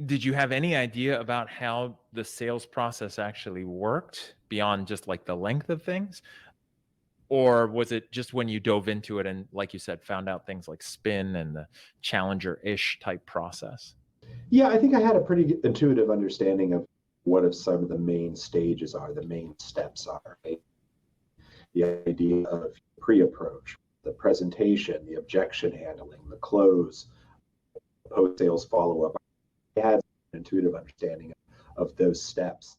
Did you have any idea about how the sales process actually worked beyond just like the length of things? Or was it just when you dove into it and, like you said, found out things like spin and the challenger-ish type process? Yeah, I think I had a pretty intuitive understanding of what some of the main stages are, the main steps are, right? The idea of pre-approach, the presentation, the objection handling, the close, post-sales follow-up. I had an intuitive understanding of those steps.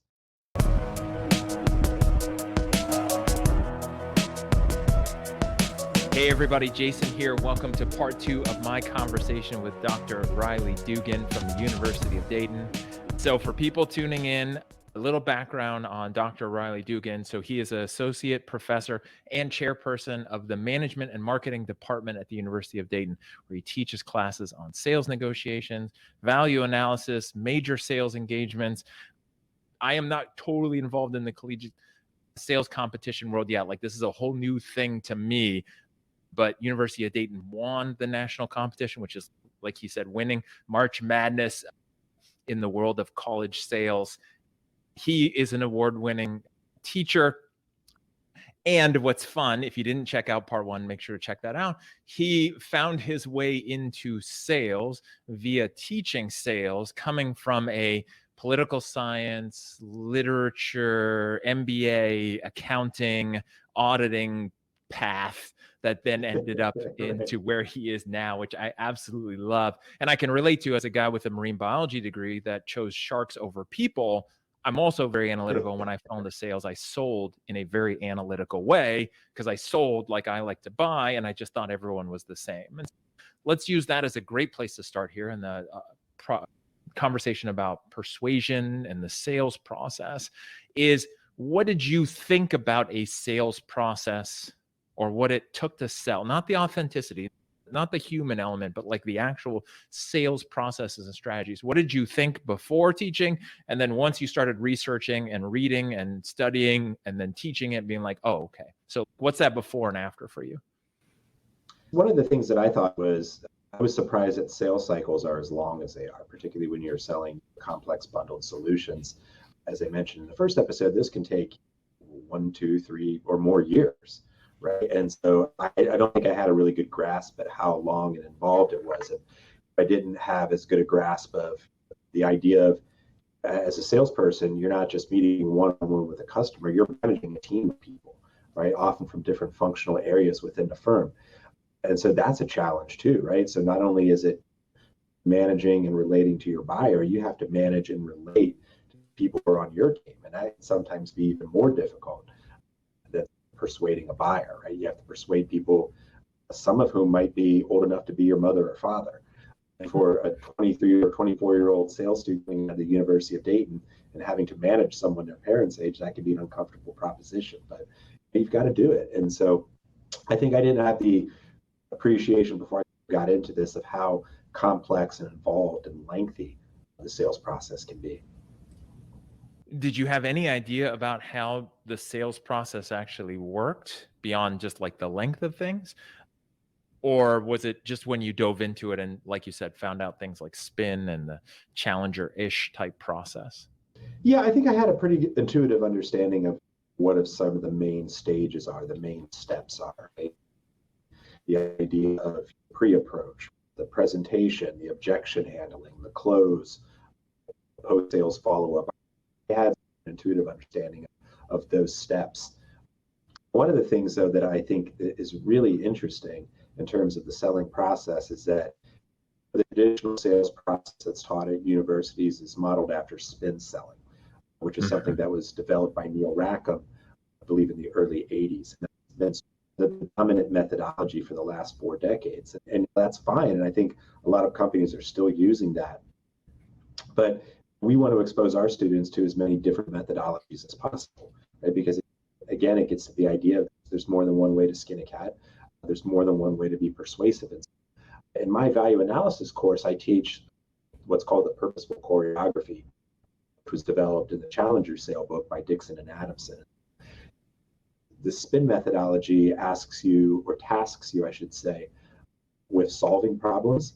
Hey everybody, Jason here. Welcome to part 2 of my conversation with Dr. Riley Dugan from the University of Dayton. So for people tuning in, a little background on Dr. Riley Dugan. So he is an Associate Professor and Chairperson of the Management and Marketing Department at the University of Dayton, where he teaches classes on sales negotiations, value analysis, major sales engagements. I am not totally involved in the collegiate sales competition world yet. Like, this is a whole new thing to me. But University of Dayton won the national competition, which is, like he said, winning March Madness in the world of college sales. He is an award-winning teacher. And what's fun, if you didn't check out part 1, make sure to check that out. He found his way into sales via teaching sales, coming from a political science, literature, MBA, accounting, auditing path that then ended up into where he is now, which I absolutely love. And I can relate to as a guy with a marine biology degree that chose sharks over people. I'm also very analytical. When I fell into sales, I sold in a very analytical way because I sold like I like to buy, and I just thought everyone was the same. And let's use that as a great place to start here in the conversation about persuasion and the sales process. Is what did you think about a sales process, or what it took to sell? Not the authenticity, not the human element, but like the actual sales processes and strategies. What did you think before teaching? And then once you started researching and reading and studying and then teaching it, being like, oh, okay. So what's that before and after for you? One of the things that I thought was, I was surprised that sales cycles are as long as they are, particularly when you're selling complex bundled solutions. As I mentioned in the first episode, this can take 1, 2, 3, or more years. Right. And so I don't think I had a really good grasp at how long and involved it was. And I didn't have as good a grasp of the idea of, as a salesperson, you're not just meeting one-on-one with a customer, you're managing a team of people, right? Often from different functional areas within the firm. And so that's a challenge too, right? So not only is it managing and relating to your buyer, you have to manage and relate to people who are on your team. And that can sometimes be even more difficult than persuading a buyer, right? You have to persuade people, some of whom might be old enough to be your mother or father. And for a 23 or 24-year-old sales student at the University of Dayton and having to manage someone their parents' age, that can be an uncomfortable proposition, but you've got to do it. And so I think I didn't have the appreciation before I got into this of how complex and involved and lengthy the sales process can be. Did you have any idea about how the sales process actually worked beyond just like the length of things? Or was it just when you dove into it and, like you said, found out things like spin and the challenger-ish type process? Yeah, I think I had a pretty intuitive understanding of what some of the main stages are, the main steps are, right? The idea of pre-approach, the presentation, the objection handling, the close, post-sales follow-up. I had an intuitive understanding of those steps. One of the things, though, that I think is really interesting in terms of the selling process is that the traditional sales process that's taught at universities is modeled after spin selling, which is something that was developed by Neil Rackham, I believe, in the early 80s. And that's the dominant methodology for the last 4 decades. And that's fine. And I think a lot of companies are still using that. But we want to expose our students to as many different methodologies as possible, right? Because again, it gets to the idea of there's more than one way to skin a cat. There's more than one way to be persuasive. In my value analysis course, I teach what's called the purposeful choreography, which was developed in the Challenger Sale book by Dixon and Adamson. The spin methodology asks you, or tasks you, I should say, with solving problems,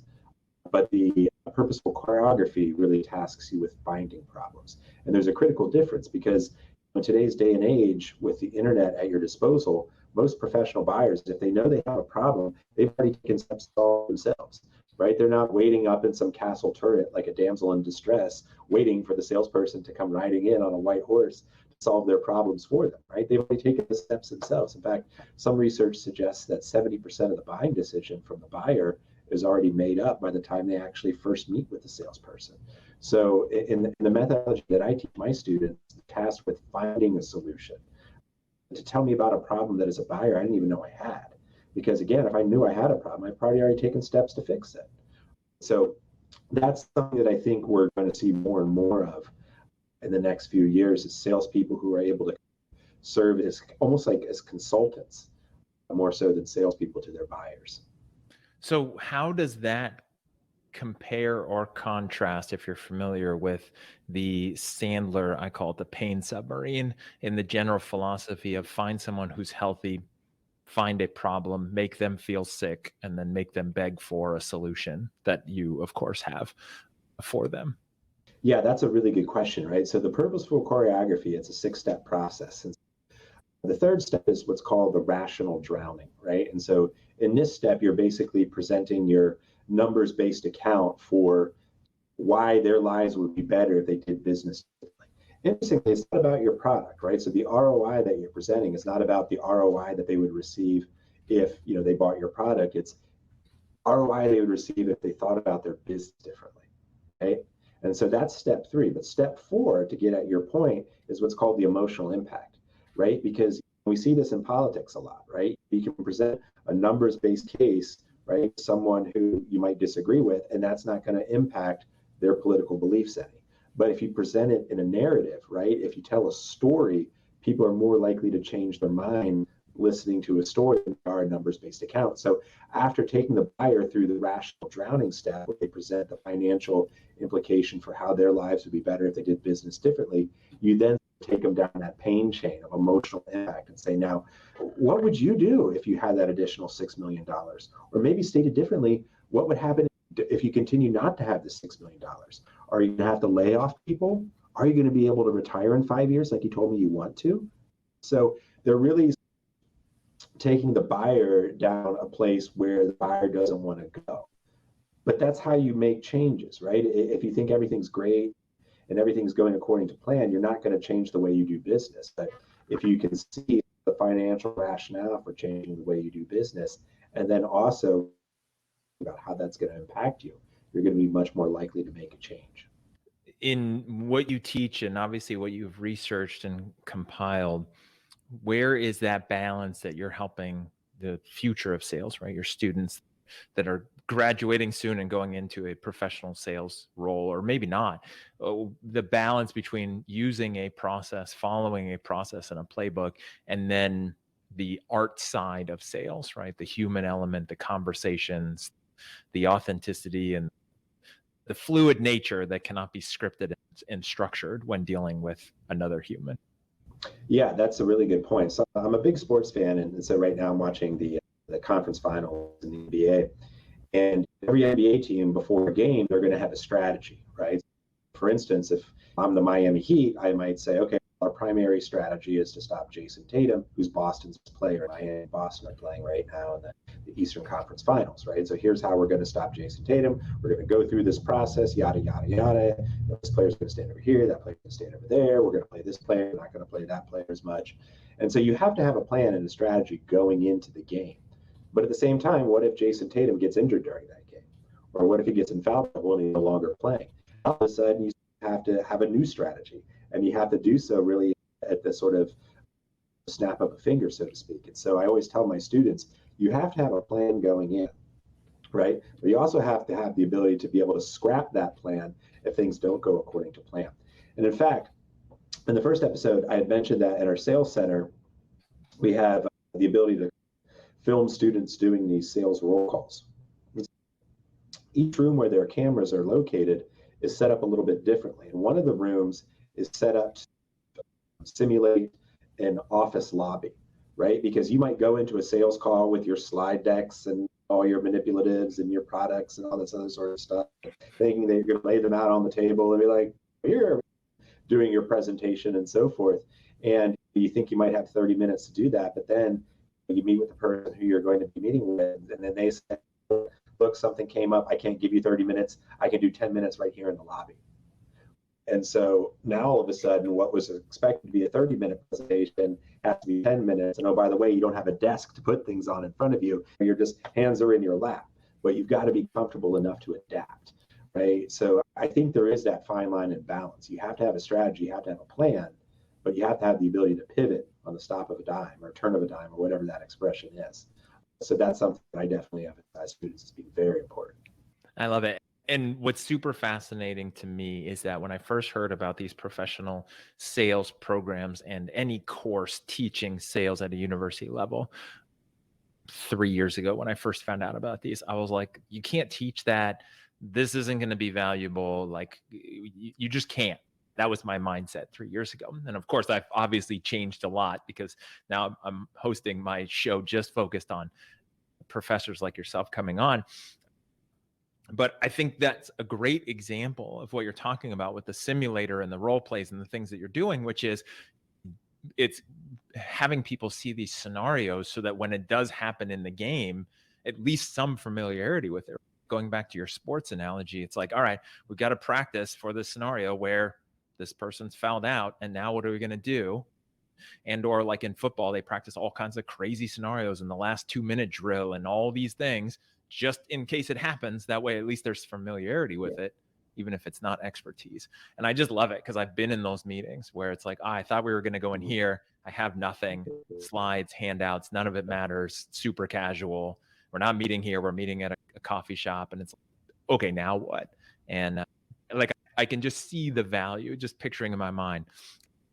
but the purposeful choreography really tasks you with finding problems. And there's a critical difference because in today's day and age, with the internet at your disposal, most professional buyers, if they know they have a problem, they've already taken steps to solve themselves, right? They're not waiting up in some castle turret like a damsel in distress, waiting for the salesperson to come riding in on a white horse to solve their problems for them, right? They've already taken the steps themselves. In fact, some research suggests that 70% of the buying decision from the buyer is already made up by the time they actually first meet with the salesperson. So in the methodology that I teach my students, tasked with finding a solution, to tell me about a problem that as a buyer I didn't even know I had. Because again, if I knew I had a problem, I'd probably already taken steps to fix it. So that's something that I think we're going to see more and more of in the next few years, is salespeople who are able to serve as almost like as consultants, more so than salespeople to their buyers. So how does that compare or contrast, if you're familiar with the Sandler, I call it the pain submarine, in the general philosophy of find someone who's healthy, find a problem, make them feel sick, and then make them beg for a solution that you, of course, have for them? Yeah, that's a really good question, right? So the purposeful choreography, it's a 6-step process. And the third step is what's called the rational drowning, right? And so in this step, you're basically presenting your numbers-based account for why their lives would be better if they did business differently. Interestingly, it's not about your product, right? So the ROI that you're presenting is not about the ROI that they would receive if they bought your product. It's ROI they would receive if they thought about their business differently, right? And so that's step 3. But step 4, to get at your point, is what's called the emotional impact, right? Because we see this in politics a lot, right? You can present a numbers-based case, right? Someone who you might disagree with, and that's not going to impact their political beliefs any. But if you present it in a narrative, right? If you tell a story, people are more likely to change their mind listening to a story than they are a numbers-based account. So after taking the buyer through the rational drowning step, where they present the financial implication for how their lives would be better if they did business differently, you then take them down that pain chain of emotional impact and say, now, what would you do if you had that additional $6 million? Or maybe stated differently, what would happen if you continue not to have the $6 million? Are you going to have to lay off people? Are you going to be able to retire in 5 years like you told me you want to? So they're really taking the buyer down a place where the buyer doesn't want to go. But that's how you make changes, right? If you think everything's great and everything's going according to plan, you're not going to change the way you do business. But if you can see the financial rationale for changing the way you do business, and then also about how that's going to impact you, you're going to be much more likely to make a change. In what you teach, and obviously what you've researched and compiled, where is that balance that you're helping the future of sales, right? Your students that are graduating soon and going into a professional sales role, or maybe not, the balance between using a process, following a process and a playbook, and then the art side of sales, right? The human element, the conversations, the authenticity, and the fluid nature that cannot be scripted and structured when dealing with another human. Yeah, that's a really good point. So I'm a big sports fan, and so right now I'm watching the conference finals in the NBA. And every NBA team before a game, they're going to have a strategy, right? For instance, if I'm the Miami Heat, I might say, okay, our primary strategy is to stop Jason Tatum, who's Boston's player. Miami and Boston are playing right now in the Eastern Conference Finals, right? So here's how we're going to stop Jason Tatum. We're going to go through this process, yada, yada, yada. This player's going to stand over here. That player's going to stand over there. We're going to play this player. We're not going to play that player as much. And so you have to have a plan and a strategy going into the game. But at the same time, what if Jason Tatum gets injured during that game? Or what if he gets in foul trouble and he's no longer playing? All of a sudden, you have to have a new strategy. And you have to do so really at the sort of snap of a finger, so to speak. And so I always tell my students, you have to have a plan going in, right? But you also have to have the ability to be able to scrap that plan if things don't go according to plan. And in fact, in the first episode, I had mentioned that at our sales center, we have the ability to film students doing these sales roll calls. Each room where their cameras are located is set up a little bit differently. And one of the rooms is set up to simulate an office lobby, right? Because you might go into a sales call with your slide decks and all your manipulatives and your products and all this other sort of stuff, thinking that you're going to lay them out on the table and be like, here, doing your presentation and so forth. And you think you might have 30 minutes to do that, but then you meet with the person who you're going to be meeting with, and then they say, look, something came up. I can't give you 30 minutes. I can do 10 minutes right here in the lobby. And so now all of a sudden, what was expected to be a 30-minute presentation has to be 10 minutes. And oh, by the way, you don't have a desk to put things on in front of you. You're just, hands are in your lap, but you've got to be comfortable enough to adapt, right? So I think there is that fine line and balance. You have to have a strategy, you have to have a plan, but you have to have the ability to pivot on the stop of a dime or turn of a dime or whatever that expression is. So that's something that I definitely emphasize students as being very important. I love it. And what's super fascinating to me is that when I first heard about these professional sales programs and any course teaching sales at a university level 3 years ago, when I first found out about these, I was like, you can't teach that. This isn't going to be valuable. Like, you just can't. That was my mindset 3 years ago. And of course, I've obviously changed a lot because now I'm hosting my show just focused on professors like yourself coming on. But I think that's a great example of what you're talking about with the simulator and the role plays and the things that you're doing, which is it's having people see these scenarios so that when it does happen in the game, at least some familiarity with it. Going back to your sports analogy, it's like, all right, we've got to practice for this scenario where this person's fouled out. And now what are we going to do? And or like in football, they practice all kinds of crazy scenarios in the last 2-minute drill and all these things, just in case it happens. That way, at least there's familiarity with it, even if it's not expertise. And I just love it because I've been in those meetings where it's like, I thought we were going to go in here. I have nothing, slides, handouts, none of it matters, super casual. We're not meeting here. We're meeting at a coffee shop. And it's like, okay, now what? And like, I can just see the value, just picturing in my mind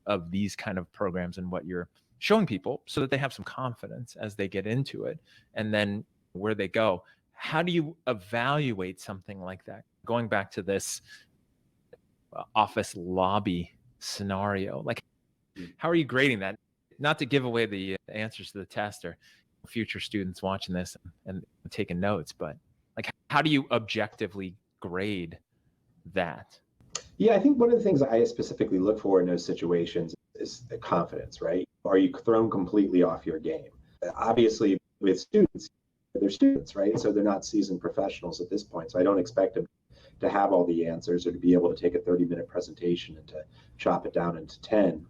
of these kind of programs and what you're showing people so that they have some confidence as they get into it. And then where they go, how do you evaluate something like that? Going back to this office lobby scenario, like how are you grading that? Not to give away the answers to the test or future students watching this and taking notes, but like, how do you objectively grade that? Yeah, I think one of the things I specifically look for in those situations is the confidence, right? Are you thrown completely off your game? Obviously, with students, they're students, right? So they're not seasoned professionals at this point. So I don't expect them to have all the answers or to be able to take a 30-minute presentation and to chop it down into 10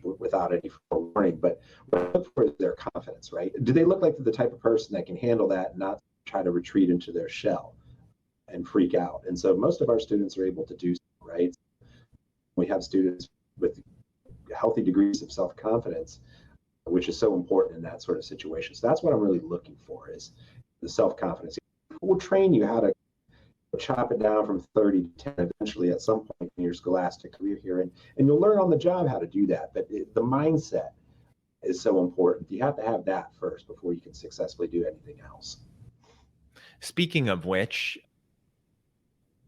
without any forewarning. But what I look for is their confidence, right? Do they look like the type of person that can handle that and not try to retreat into their shell and freak out? And so most of our students are able to do so, right? We have students with healthy degrees of self-confidence, which is so important in that sort of situation. So that's what I'm really looking for, is the self-confidence. We'll train you how to chop it down from 30 to 10 eventually at some point in your scholastic career here, and you'll learn on the job how to do that. But the mindset is so important. You have to have that first before you can successfully do anything else. Speaking of which,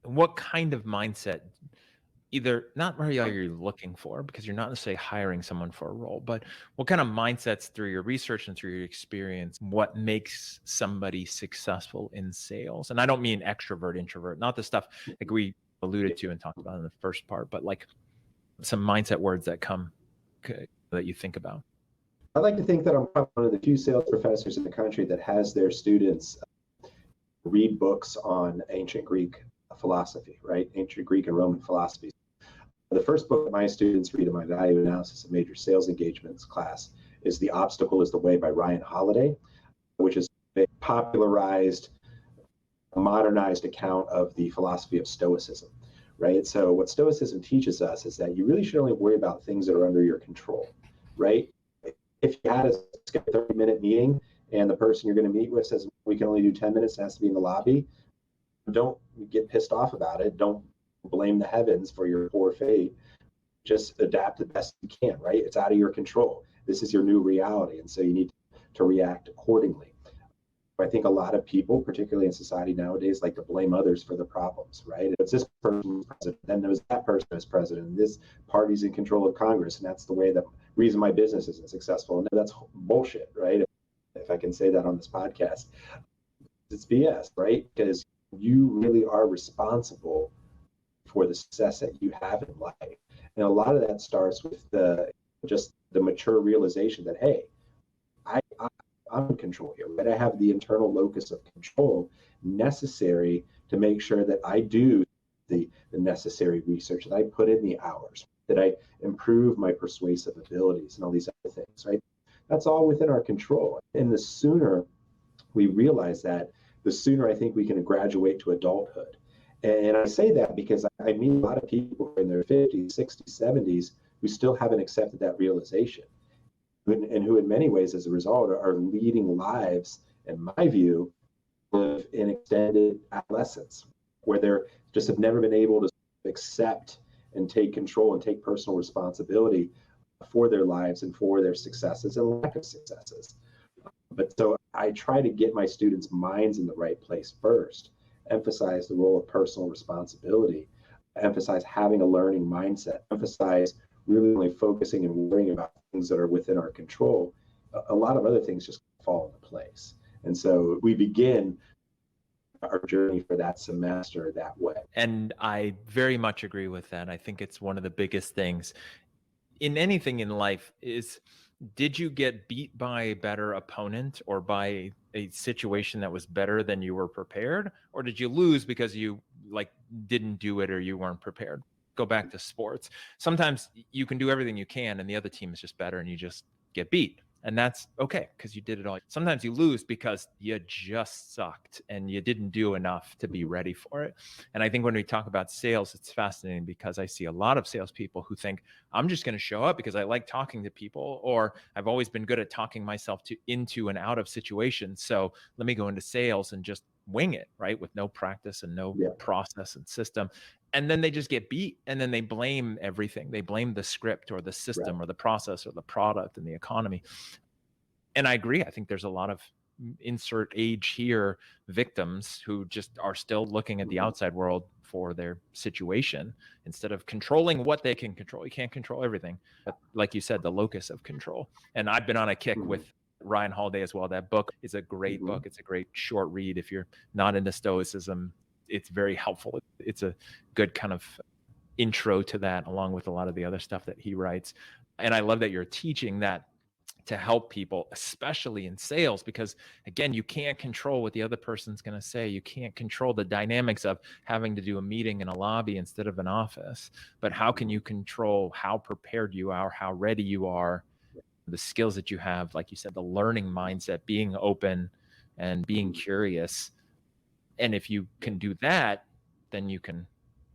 what kind of mindset, either not really are you looking for, because you're not necessarily hiring someone for a role, but what kind of mindsets through your research and through your experience, what makes somebody successful in sales? And I don't mean extrovert, introvert, not the stuff like we alluded to and talked about in the first part, but like some mindset words that come that you think about. I like to think that I'm probably one of the few sales professors in the country that has their students read books on ancient Greek philosophy, right? Ancient Greek and Roman philosophy. The first book that my students read in my value analysis of major sales engagements class is The Obstacle is the Way by Ryan Holiday, which is a popularized, modernized account of the philosophy of Stoicism, right? So what Stoicism teaches us is that you really should only worry about things that are under your control, right? If you had a 30-minute meeting and the person you're going to meet with says, we can only do 10 minutes, it has to be in the lobby, don't get pissed off about it. Don't blame the heavens for your poor fate. Just adapt the best you can, right? It's out of your control. This is your new reality, and so you need to react accordingly. I think a lot of people, particularly in society nowadays, like to blame others for the problems, right? It's this person president, then there's that person as president, and this party's in control of Congress, and that's the reason my business isn't successful. And that's bullshit, right? If if I can say that on this podcast. It's BS, right? Because you really are responsible for the success that you have in life. And a lot of that starts with just the mature realization that, hey, I'm in control here, right? I have the internal locus of control necessary to make sure that I do the necessary research, that I put in the hours, that I improve my persuasive abilities and all these other things, right? That's all within our control. And the sooner we realize that, the sooner I think we can graduate to adulthood. And I say that because I meet a lot of people in their 50s, 60s, 70s who still haven't accepted that realization, and who in many ways, as a result, are leading lives, in my view, of an extended adolescence, where they're just have never been able to accept and take control and take personal responsibility for their lives and for their successes and lack of successes. But so I try to get my students' minds in the right place first, emphasize the role of personal responsibility, emphasize having a learning mindset, emphasize really only focusing and worrying about things that are within our control. A lot of other things just fall into place. And so we begin our journey for that semester that way. And I very much agree with that. I think it's one of the biggest things in anything in life is, did you get beat by a better opponent or by a situation that was better than you were prepared? Or did you lose because you didn't do it or you weren't prepared? Go back to sports. Sometimes you can do everything you can and the other team is just better and you just get beat. And that's okay because you did it all. Sometimes you lose because you just sucked and you didn't do enough to be ready for it. And I think when we talk about sales, it's fascinating because I see a lot of salespeople who think, I'm just going to show up because I like talking to people, or I've always been good at talking myself into and out of situations. So let me go into sales and just wing it, right? With no practice and no process and system. And then they just get beat and then they blame everything. They blame the script or the system or the process or the product and the economy. And I agree. I think there's a lot of insert age here victims who just are still looking at the outside world for their situation instead of controlling what they can control. You can't control everything, but like you said, the locus of control. And I've been on a kick with Ryan Holiday as well. That book is a great book. It's a great short read. If you're not into stoicism, it's very helpful. It's a good kind of intro to that, along with a lot of the other stuff that he writes. And I love that you're teaching that to help people, especially in sales, because again, you can't control what the other person's going to say. You can't control the dynamics of having to do a meeting in a lobby instead of an office. But how can you control how prepared you are, how ready you are, the skills that you have, like you said, the learning mindset, being open and being curious. And if you can do that, then you can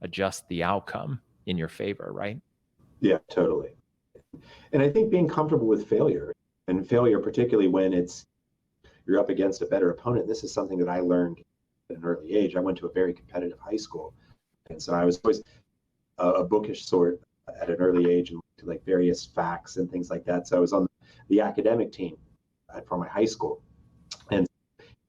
adjust the outcome in your favor, right? Yeah, totally. And I think being comfortable with failure, and failure particularly when you're up against a better opponent, this is something that I learned at an early age. I went to a very competitive high school, and so I was always a bookish sort at an early age, and to like various facts and things like that. So I was on the academic team for my high school, and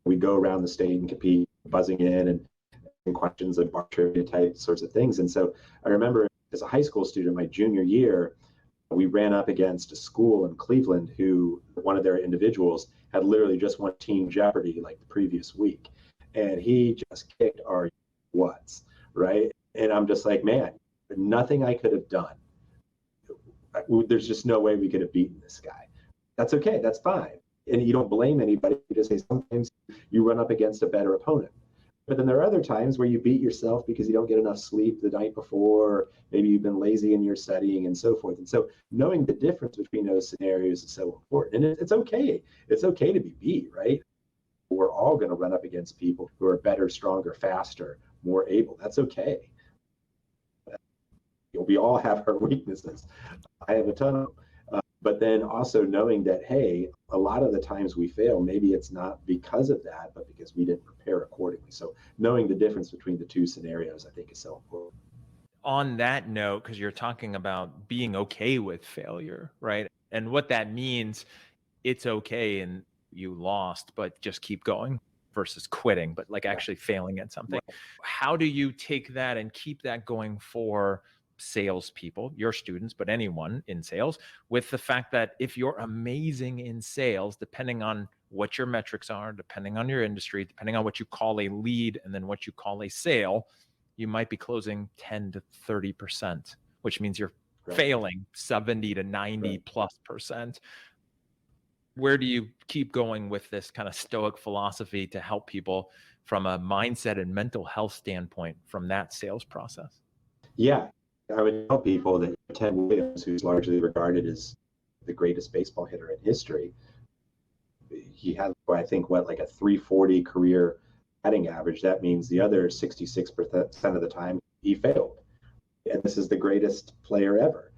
we'd go around the state and compete, buzzing in and questions and bar trivia type sorts of things. And so I remember as a high school student, my junior year, we ran up against a school in Cleveland who one of their individuals had literally just won Team Jeopardy like the previous week. And he just kicked our butts, right? And I'm just like, man, nothing I could have done. There's just no way we could have beaten this guy. That's okay. That's fine. And you don't blame anybody. You just say sometimes you run up against a better opponent. But then there are other times where you beat yourself because you don't get enough sleep the night before, or maybe you've been lazy in your studying and so forth. And so knowing the difference between those scenarios is so important. And it's okay. It's okay to be beat, right? We're all going to run up against people who are better, stronger, faster, more able. That's okay. We all have our weaknesses. I have a ton of them. But then also knowing that, hey, a lot of the times we fail, maybe it's not because of that, but because we didn't prepare accordingly. So knowing the difference between the two scenarios, I think, is so important. On that note, because you're talking about being okay with failure, right? And what that means, it's okay and you lost, but just keep going versus quitting, but like actually failing at something. Right. How do you take that and keep that going for salespeople, your students, but anyone in sales, with the fact that if you're amazing in sales, depending on what your metrics are, depending on your industry, depending on what you call a lead and then what you call a sale, you might be closing 10 to 30%, which means you're failing 70 to 90 plus percent. Where do you keep going with this kind of stoic philosophy to help people from a mindset and mental health standpoint from that sales process? Yeah, I would tell people that Ted Williams, who's largely regarded as the greatest baseball hitter in history, he had, I think, like a 340 career batting average. That means the other 66% of the time he failed. And this is the greatest player ever.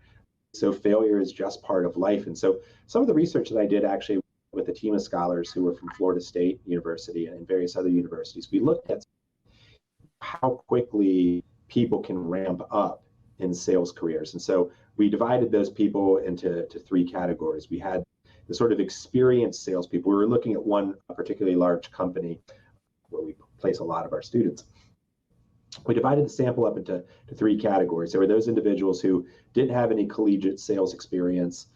So failure is just part of life. And so some of the research that I did actually with a team of scholars who were from Florida State University and various other universities, we looked at how quickly people can ramp up in sales careers. And so we divided those people into three categories. We had the sort of experienced salespeople. We were looking at one particularly large company where we place a lot of our students. We divided the sample up into three categories. There were those individuals who didn't have any collegiate sales experience,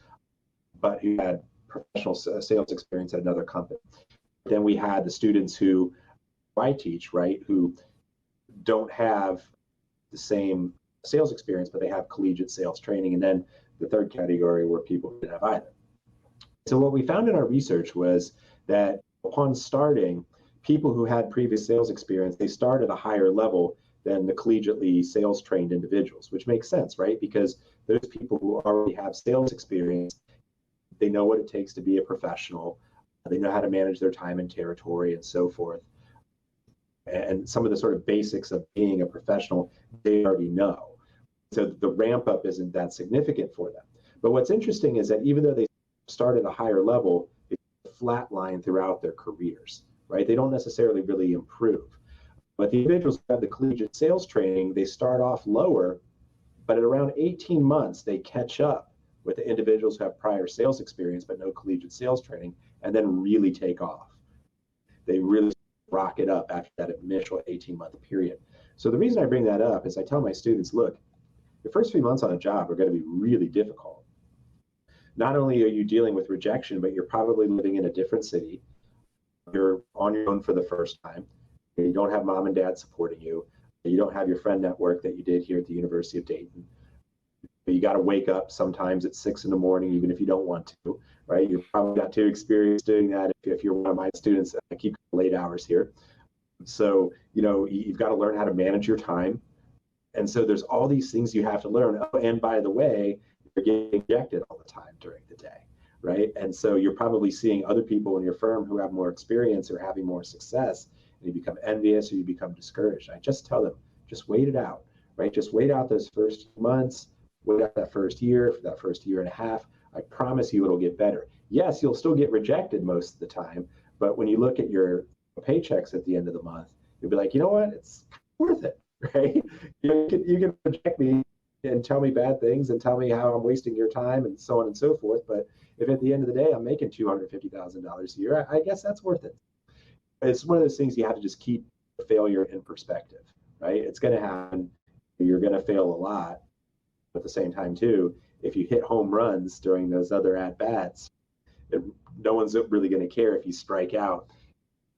but who had professional sales experience at another company. Then we had the students who I teach, right, who don't have the same sales experience, but they have collegiate sales training. And then the third category were people who didn't have either. So what we found in our research was that upon starting, people who had previous sales experience, they start at a higher level than the collegiately sales trained individuals, which makes sense, right? Because those people who already have sales experience, they know what it takes to be a professional. They know how to manage their time and territory and so forth. And some of the sort of basics of being a professional, they already know. So the ramp up isn't that significant for them. But what's interesting is that even though they start at a higher level, it's a flat line throughout their careers, right? They don't necessarily really improve. But the individuals who have the collegiate sales training, they start off lower, but at around 18 months, they catch up with the individuals who have prior sales experience but no collegiate sales training, and then really take off. They really rocket up after that initial 18-month period. So the reason I bring that up is I tell my students, look, the first 3 months on a job are going to be really difficult. Not only are you dealing with rejection, but you're probably living in a different city. You're on your own for the first time. You don't have mom and dad supporting you. You don't have your friend network that you did here at the University of Dayton. You got to wake up sometimes at 6 a.m, even if you don't want to, right? You've probably got to experience doing that if you're one of my students. I keep late hours here. So, you've got to learn how to manage your time. And so there's all these things you have to learn. Oh, and by the way, you're getting rejected all the time during the day, right? And so you're probably seeing other people in your firm who have more experience or having more success, and you become envious or you become discouraged. I just tell them, just wait it out, right? Just wait out those first months, wait out that first year, for that first year and a half. I promise you it'll get better. Yes, you'll still get rejected most of the time, but when you look at your paychecks at the end of the month, you'll be like, you know what, it's worth it, right? You can reject me and tell me bad things and tell me how I'm wasting your time and so on and so forth. But if at the end of the day I'm making $250,000 a year, I guess that's worth it. It's one of those things you have to just keep failure in perspective, right? It's going to happen. You're going to fail a lot. But at the same time, too, if you hit home runs during those other at-bats, no one's really going to care if you strike out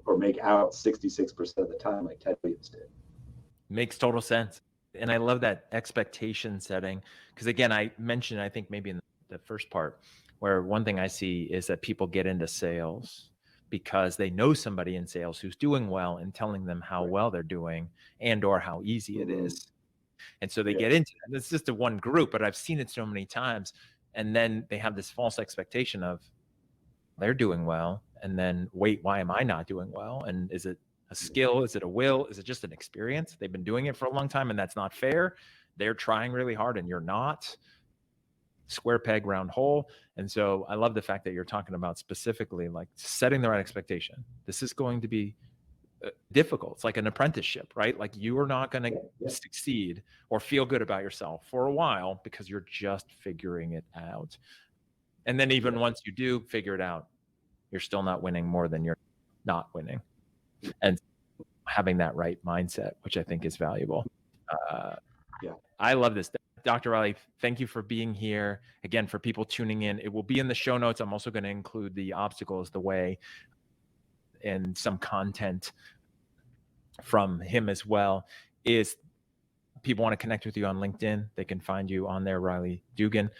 or make out 66% of the time like Ted Williams did. Makes total sense. And I love that expectation setting. Because again, I mentioned, I think maybe in the first part, where one thing I see is that people get into sales because they know somebody in sales who's doing well and telling them how well they're doing and or how easy it is. And so they get into it. It's just a one group, but I've seen it so many times. And then they have this false expectation of they're doing well. And then wait, why am I not doing well? And is it a skill? Is it a will? Is it just an experience? They've been doing it for a long time and that's not fair. They're trying really hard and you're not. Square peg, round hole. And so I love the fact that you're talking about specifically like setting the right expectation. This is going to be difficult. It's like an apprenticeship, right? Like you are not going to succeed or feel good about yourself for a while because you're just figuring it out. And then even once you do figure it out, you're still not winning more than you're not winning. And having that right mindset, which I think is valuable. I love this. Dr. Riley, thank you for being here. Again, for people tuning in, it will be in the show notes. I'm also going to include the obstacle is the way. and some content from him as well is people want to connect with you on LinkedIn. They can find you on there, Riley Dugan.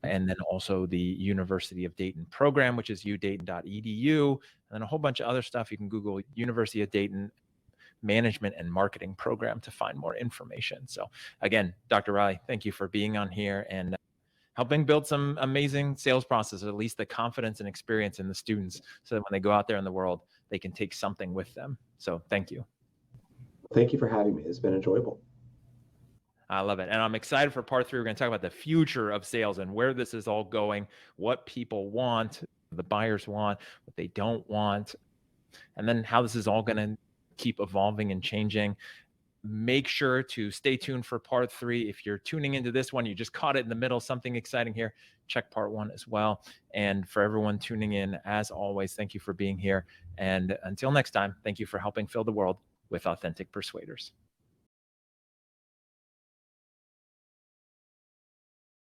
And then also the University of Dayton program, which is udayton.edu. And then a whole bunch of other stuff. You can Google University of Dayton Management and Marketing Program to find more information. So again, Dr. Riley, thank you for being on here and helping build some amazing sales processes, at least the confidence and experience in the students, so that when they go out there in the world, they can take something with them. So thank you. Thank you for having me. It's been enjoyable. I love it. And I'm excited for part 3. We're going to talk about the future of sales and where this is all going, what people want, the buyers want, what they don't want, and then how this is all going to keep evolving and changing. Make sure to stay tuned for part 3. If you're tuning into this one, you just caught it in the middle, something exciting here, check part 1 as well. And for everyone tuning in, as always, thank you for being here. And until next time, thank you for helping fill the world with authentic persuaders.